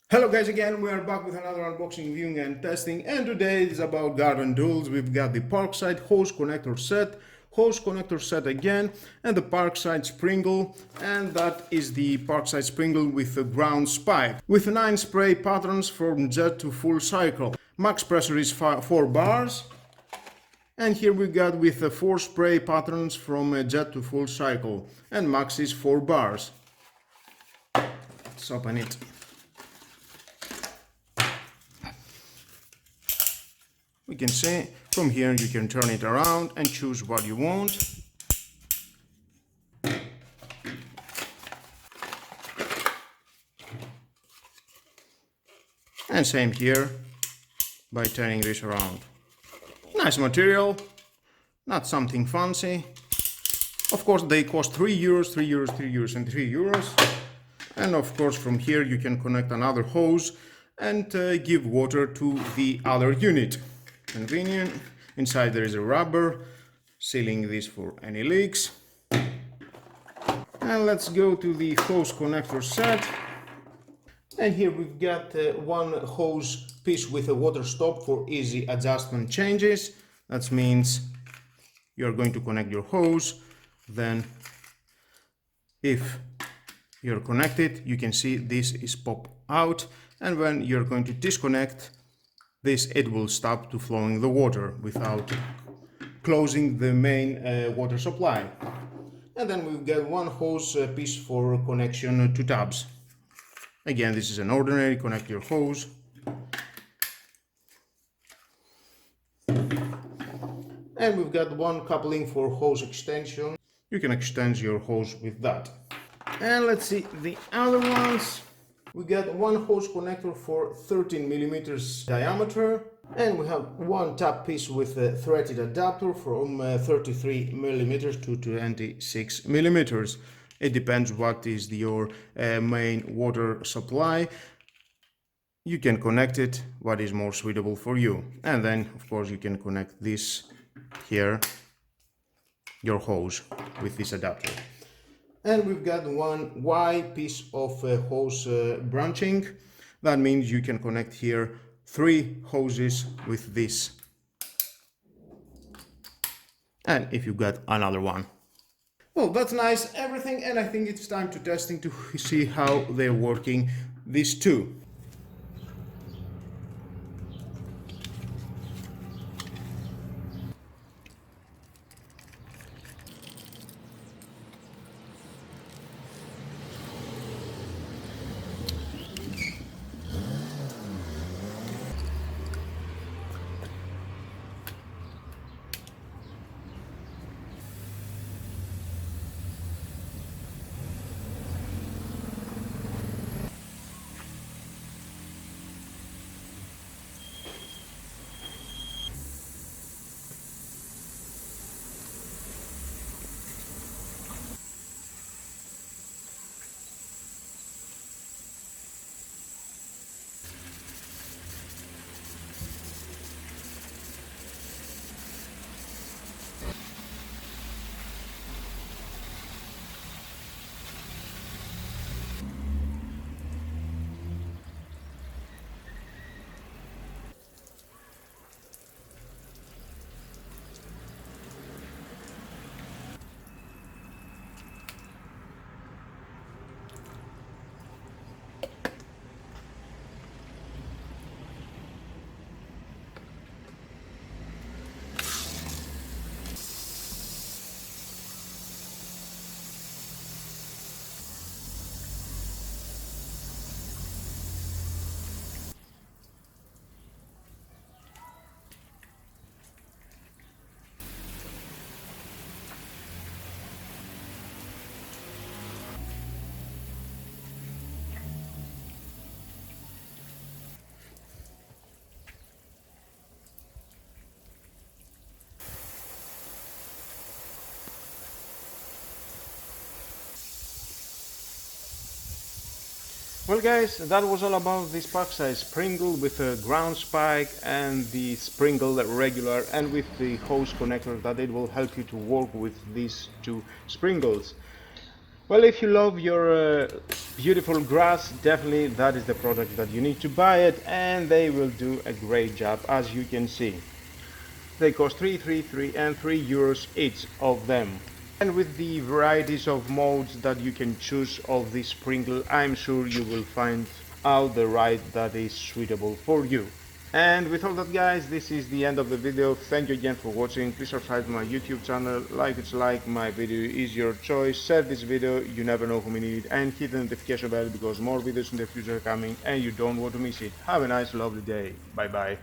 Hello guys, again we are back with another unboxing, viewing and testing, and today is about garden tools. We've got the Parkside hose connector set again, and the Parkside springle, and that is the Parkside springle with a ground spike with 9 spray patterns from jet to full cycle. Max pressure is 4 bars, and here we got with 4 spray patterns from jet to full cycle, and max is 4 bars. Let's open it. We can see from here you can turn it around and choose what you want. And same here by turning this around. Nice material, not something fancy. Of course they cost €3, €3, and €3. And of course from here you can connect another hose and give water to the other unit. Convenient. Inside there is a rubber sealing this for any leaks. And let's go to the hose connector set. And here we've got one hose piece with a water stop for easy adjustment changes. That means you're going to connect your hose, then if you're connected you can see this is pop out, and when you're going to disconnect this, it will stop to flowing the water without closing the main water supply. And then we've got one hose piece for connection to tabs. Again, this is an ordinary connect your hose. And we've got one coupling for hose extension. You can extend your hose with that. And let's see the other ones. We got one hose connector for 13 millimeters diameter, and we have one tab piece with a threaded adapter from 33 millimeters to 26 millimeters. It depends what is your main water supply. You can connect it what is more suitable for you, and then of course you can connect this here, your hose, with this adapter. And we've got one Y piece of hose branching. That means you can connect here 3 hoses with this. And if you got another one. Well, that's nice, everything, and I think it's time to testing to see how they're working, these two. Well guys, that was all about this Parkside springle with a ground spike and the springle regular, and with the hose connector that it will help you to work with these two springles. Well, if you love your beautiful grass, definitely that is the product that you need to buy it, and they will do a great job, as you can see. They cost 3 and €3 each of them. And with the varieties of modes that you can choose of this sprinkle, I'm sure you will find out the right that is suitable for you. And with all that, guys, this is the end of the video. Thank you again for watching. Please subscribe to my YouTube channel, like my video is your choice, share this video, you never know whom you need, and hit the notification bell because more videos in the future are coming and you don't want to miss it. Have a nice lovely day. Bye bye.